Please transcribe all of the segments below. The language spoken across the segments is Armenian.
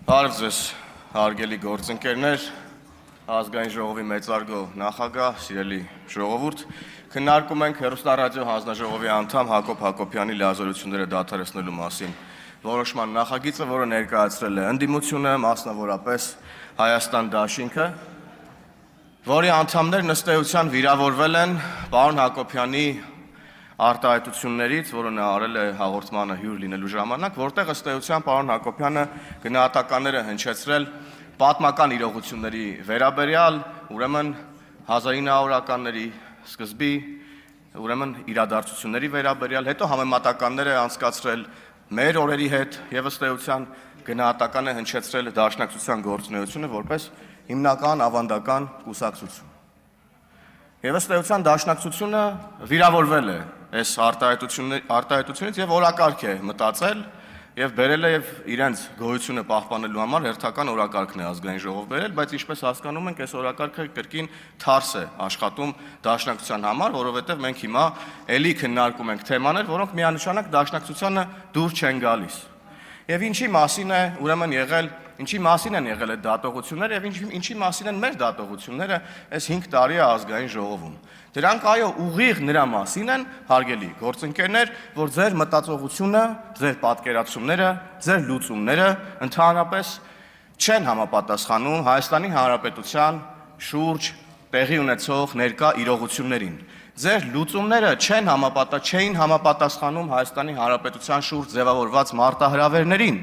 Բարև ձեզ, հարգելի գործընկերներ, ազգային ժողովի մեծարգո նախագահ, սիրելի ժողովուրդ, քննարկում ենք հեռուստառադիո հանձնաժողովի անդամ Հակոբ Հակոբյանի լիազորությունները դադարեցնելու մասին որոշման նախագիծը, որը ներկայացրել է ընդդիմությունը, մասնավորապես Հայաստան դաշինքը, որի անդամներ ըստ էության վիրավորվել են պարոն Հակոբյանի արտահայտություններից, որը նա արել է հաղորդմանը հյուր լինելու ժամանակ, որտեղ ըստ էության պարոն Հակոբյանը գնահատականներ է հնչեցրել պատմական իրողությունների վերաբերյալ, ուրեմն 1900-ականների սկզբի, ուրեմն իրադարձությունների վերաբերյալ, հետո համեմատականներ է անցկացրել մեր օրերի հետ եւ ըստ էության գնահատական է հնչեցրել Դաշնակցության գործունեությունը որպես հիմնական ավանդական կուսակցություն։ Եվ ըստ էության Դաշնակցությունը վիրավորվել է այս արտահայտությունից եւ օրակարգ է մտածել եւ բերել է եւ իրենց գոյությունը պահպանելու համար հերթական օրակարգն է ազգային ժողով բերել, բայց ինչպես հասկանում ենք, այս օրակարգը կրկին թարս է աշխատում Դաշնակցության համար, որովհետեւ մենք հիմա էլի քննարկում ենք թեմաներ, որոնք միանշանակ Դաշնակցությանը դուր չեն գալիս։ Եվ ինչի մասին են եղել այդ դատողությունները եւ ինչի մասին են մեր դատողությունները այս 5 տարի է ազգային ժողովում։ Դրանք այո ուղիղ նրա մասին են, հարգելի գործընկերներ, որ ձեր մտածողությունը, ձեր պատկերացումները, ձեր լուծումները ընդհանրապես չեն համապատասխանում Հայաստանի Հանրապետության շուրջ տեղի ունեցող ներկա իրողություններին։ Ձեր լուծումները չէին համապատասխանում Հայաստանի Հանրապետության շուրջ ձևավորված մարտահրավերներին։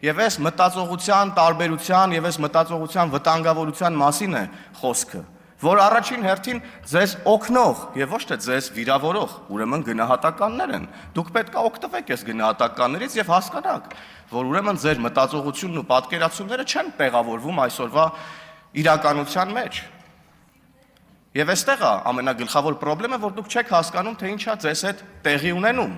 Եվ այս մտածողության տարբերության եւ այս մտածողության վտանգավորության մասին է խոսքը, որ առաջին հերթին ձեզ օգնող եւ ոչ թե ձեզ վիրավորող, ուրեմն գնահատականներ են։ Դուք պետք է օգտվեք այս գնահատականներից եւ հասկանաք, որ ուրեմն ձեր մտածողությունն ու պատկերացումները չեն տեղավորվում այսօրվա իրականության մեջ։ Եվ այստեղ է ամենագլխավոր խնդրեմը, որ դուք չեք հասկանում, թե ինչա ձեզ հետ տեղի ունենում։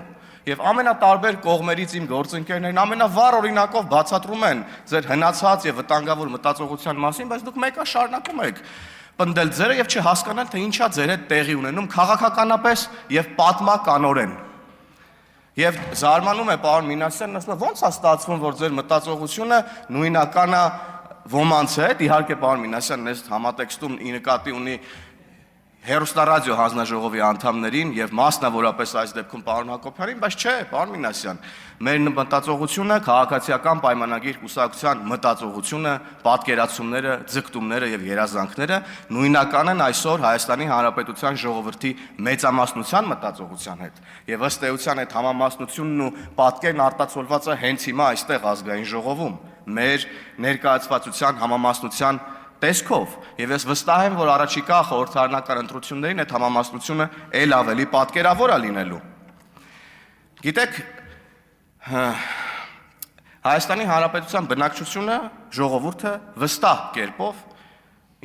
Եվ ամենատարբեր կողմերից իմ գործընկերներն ամենավառ օրինակով բացատրում են ձեր հնացած եւ վտանգավոր մտածողության մասին, բայց դուք մեկը շարունակում եք պնդել ձերը եւ չհասկանալ, թե ինչա ձեր հետ տեղի ունենում քաղաքականապես եւ պատմականորեն։ Եվ զարմանում է պարոն Մինասյանն, ասում է, ո՞նց է ստացվում, որ ձեր մտածողությունը նույնական է ոմանց հետ, իհարկե պարոն Մինասյանն այս համատեքստում ի նկատի ունի հեռուստառադիո հանձնաժողովի անդամներին եւ մասնավորապես այս դեպքում պարոն Հակոբյանին, բայց չէ, պարոն Մինասյան, մեր մտածողությունը, քաղաքացիական պայմանագիր կուսակցության մտածողությունը, պատկերացումները, ձգտումները եւ երազանքները նույնական են այսօր Հայաստանի Հանրապետության ժողովրդի մեծամասնության մտածողության հետ։ Եվ ըստ էության այդ համամասնությունն ու պատկերն արտացոլված է հենց հիմա այստեղ ազգային ժողովում, մեր ներկայացվածության համամասնության տեսքով, եւ ես վստահ եմ, որ առաջիկա խորհրդարանական ընտրություններին այդ համամասնությունը ել ավելի պատկերավոր է լինելու։ Գիտեք, Հայաստանի Հանրապետության բնակչությունը, ժողովուրդը վստահ կերպով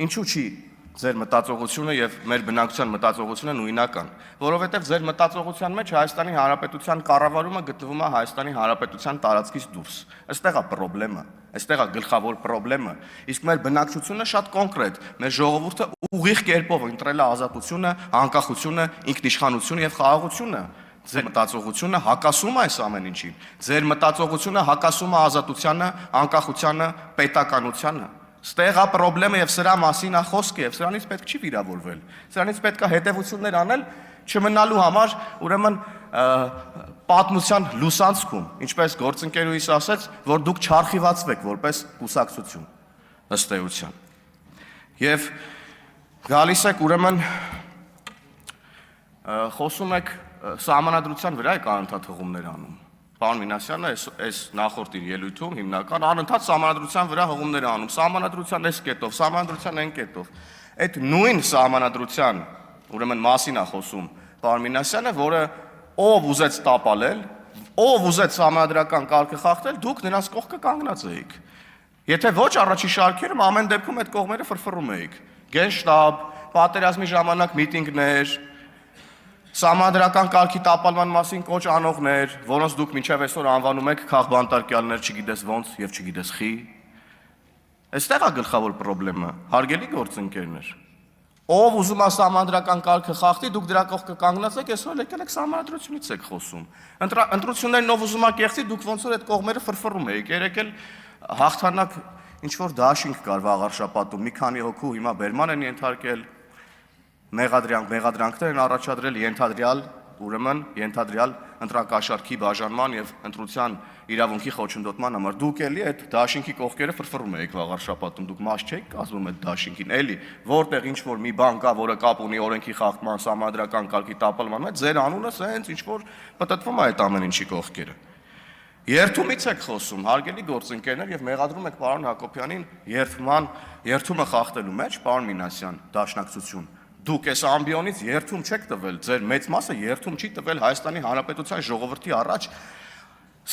ինչու չի ձեր մտածողությունը եւ մեր բնակչության մտածողությունը նույնական, որովհետեւ ձեր մտածողության մեջ Հայաստանի Հանրապետության կառավարումը գտնվում է Հայաստանի Հանրապետության տարածքից դուրս։ Այստեղ է խնդրեմը, այստեղ է գլխավոր խնդրեմը։ Իսկ մեր բնակչությունը շատ կոնկրետ, մեր ժողովուրդը ուղիղ կերպով ընտրել է ազատությունը, անկախությունը, ինքնիշխանությունը եւ խաղաղությունը։ Ձեր մտածողությունը հակասում է այս ամեն ինչին։ Ձեր մտածողությունը հակասում է ազատությանը, անկախությանը, պետականությանը։ Ստեղ է խնդրեմը եւ սրա մասին է խոսքը եւ սրանից պետք չի վիրավորվել։ Սրանից պետք է հետեւություններ անել չմնալու համար, ուրեմն պատմության լուսանցքում, ինչպես գործընկերուհիս ասեց, որ դուք չարխիվացվեք որպես կուսակցություն ըստ էության։ Եվ գալիս եք ուրեմն խոսում եք սահմանադրության վրա եք անընդհատ հղումներ անում։ Պարոն Մինասյանը այս նախորդ իր ելույթում հիմնական անընդհատ սահմանադրության վրա հղումներ անում, սահմանադրության այս կետով, սահմանադրության այն կետով։ Այդ նույն սահմանադրության ուրեմն մասին է խոսում պարոն Մինասյանը, որը ով ուզեց տապալել, ով ուզեց սահմանադրական կարգը խախտել, դուք նրանց կողքը կանգնած էիք։ Եթե ոչ առաջի շարքերում ամեն դեպքում այդ կողմերը ֆրֆռում էիք։ Գենշտաբ, պատերազմի ժամանակ միտինգներ, Սահմանադրական կարգի տապալման մասին կոչ անողներ, որոնց դուք մինչև այսօր անվանում եք քաղբանտարկյալներ, չգիտես ոնց եւ չգիտես խի։ Այստեղ է գլխավոր խնդրեմը, հարգելի գործընկերներ։ Ով ուզում է սահմանադրական կարգը խախտի, դուք դրա կողքը կանգնած եք, այսօր եկել եք սահմանադրությունից եք խոսում։ Ընտրություններն ով ուզում է կեղծի, դուք ոնց որ այդ կողմերը ֆրֆռում եք։ Երեկ էլ հաղթանակ ինչ որ դաշինք կար վաղ շաբաթում, մի քանի հոգու հիմա բերման են ենթարկել, մեղադրանքներ են առաջադրել ենթադրյալ ընտրակաշառքի բաժանման եւ ընտրության իրավունքի խոչընդոտման համար։ Դուք էլի այդ դաշինքի կողքերը ֆրֆռում եք վաղ շաբաթում, դուք մաս չեք կազմում այդ դաշինքին, էլի որտեղ ինչ որ մի բան կա, որը կապ ունի օրենքի խախտման, սահմանադրական կարգի տապալման հետ, ձեր անունը սենց ինչ որ պտտվում է այդ ամեն ինչի կողքերը։ Երթումից եք խոսում, հարգելի գործընկերներ, եւ մեղադրում եք պարոն Հակոբյանին երթումը խախտելու մեջ, պարոն Մինասյան, դաշնակցություն։ Դուք այս ամբիոնից երթում չեք տվել, ձեր մեծ մասը երթում չի տվել Հայաստանի Հանրապետության ժողովրդի առաջ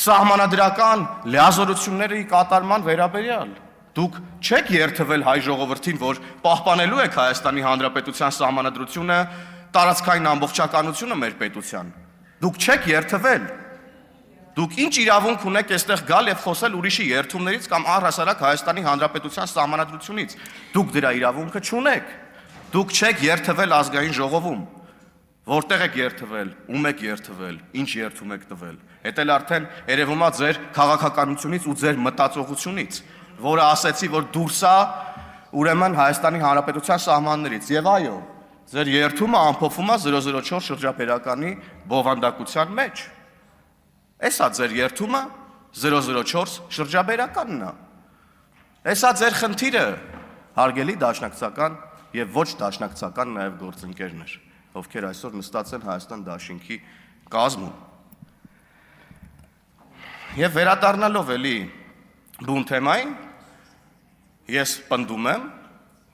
սահմանադրական լիազորությունների կատարման վերաբերյալ։ Դուք չեք երթվել հայ ժողովրդին, որ պահպանելու եք Հայաստանի Հանրապետության սահմանադրությունը, տարածքային ամբողջականությունը մեր պետության։ Դուք չեք երթվել։ Դուք ինչ իրավունք ունեք այստեղ գալ եւ խոսել ուրիշի երթումներից կամ առհասարակ Հայաստանի Հանրապետության սահմանադրությունից։ Դուք դրա իրավունքը չունեք։ Դուք չեք երթվել ազգային ժողովում։ Որտեղ եք երթվել, ում եք երթվել, ինչ երթում եք տվել։ Էդ էլ արդեն երևում է ձեր քաղաքականությունից ու ձեր մտածողությունից, որը ասեցի, որ դուրս է ուրեմն Հայաստանի Հանրապետության սահմաններից։ Եվ այո, ձեր երթումը ամփոփվում է 004 շրջափերականի բովանդակության մեջ։ Էսա ձեր երթումը 004 շրջաբերականն է։ Էսա ձեր խնդիրը, հարգելի դաշնակցական եւ ոչ դաշնակցական նաեւ գործընկերներ, ովքեր այսօր նստած են Հայաստան դաշինքի կազմում։ Եվ վերադառնալով էլի բուն թեմային, ես պնդում եմ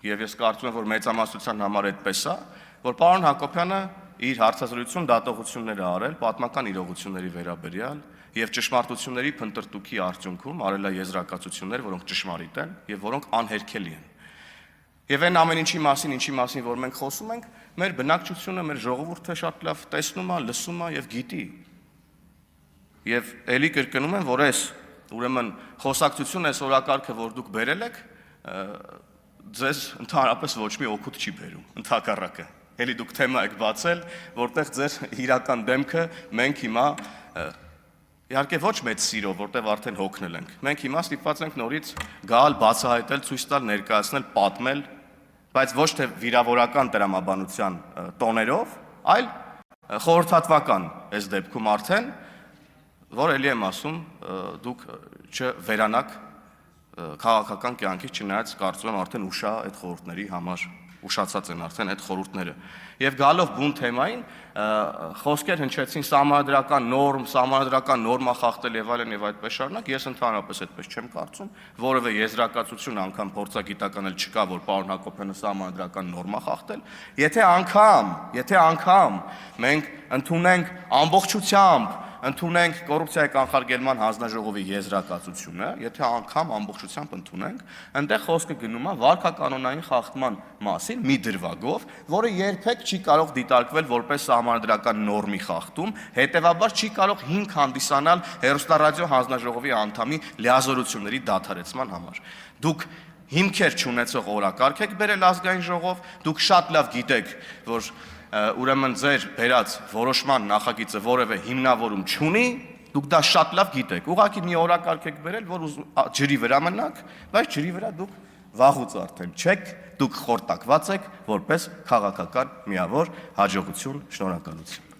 եւ ես կարծում եմ, որ մեծամասնության համար այդպես է, որ պարոն Հակոբյանը իր հարցազրույցում դատողություններ է արել պատմական իրողությունների վերաբերյալ եւ ճշմարտությունների փնտրտուքի արդյունքում արել է եզրակացություններ, որոնք ճշմարիտ են եւ որոնք անհերքելի են։ Եվ այն ամեն ինչի մասին, որ մենք խոսում ենք, մեր բնակչությունը, մեր ժողովուրդը շատ լավ տեսնում է, լսում է եւ գիտի։ Եվ ելի կրկնում եմ, որ այս ուրեմն խոսակցությունը, այս օրակարգը, որ դուք բերել եք, ձեզ ընդհանրապես ոչ մի օգուտ չի բերում, ընդհակառակը։ Էլի դուք թեմա եք բացել, որտեղ ձեր իրական դեմքը մենք հիմա իհարկե ոչ մեծ սիրով, որտեղ արդեն հոգնել ենք։ Մենք հիմա ստիպված ենք նորից գալ, բացահայտել, ցույց տալ, ներկայացնել, պատմել, բայց ոչ թե վիրավորական տրամաբանության տոներով, այլ խորհրդատվական այս դեպքում արդեն, որ էլի եմ ասում, դուք չվերանաք քաղաքական կյանքից, չնայած կարծում եմ արդեն ուշ է այդ խորհուրդների համար, ուշացած են արդեն այդ խորհուրդները։ Եվ գալով բուն թեմային, խոսքեր հնչեցին սահմանադրական նորմա խախտել եւ այլն եւ այդպես շարունակ, ես ընդհանրապես այդպես չեմ կարծում, որևէ եզրակացություն անգամ փորձագիտական էլ չկա, որ պարոն Հակոբյանը սահմանադրական նորմա խախտել։ Եթե անգամ մենք ընդունենք ամբողջությամբ ընդունենք կոռուպցիայի կանխարգելման հանձնաժողովի եզրակացությունը, եթե անգամ ամբողջությամբ ընդունենք, այնտեղ խոսքը գնում է վարքականոնային խախտման մասին մի դրվագով, որը երբեք չի կարող դիտարկվել որպես սահմանադրական նորմի խախտում, հետևաբար չի կարող հիմք հանդիսանալ հեռուստառադիո հանձնաժողովի անդամի լիազորությունների դադարեցման համար։ Դուք հիմքեր չունեցող օրակարգ եք բերել ազգային ժողով, դուք շատ լավ գիտեք, որ ուրեմն ձեր բերած որոշման նախագիծը որևէ հիմնավորում չունի, դուք դա շատ լավ գիտեք։ Ուղղակի մի օրակարգ եք բերել, որ ջրի վրա մնաք, բայց ջրի վրա դուք վաղուց արդեն չեք, դուք խորտակված եք որպես քաղաքական միավոր, հաջողություն, շնորհակալություն։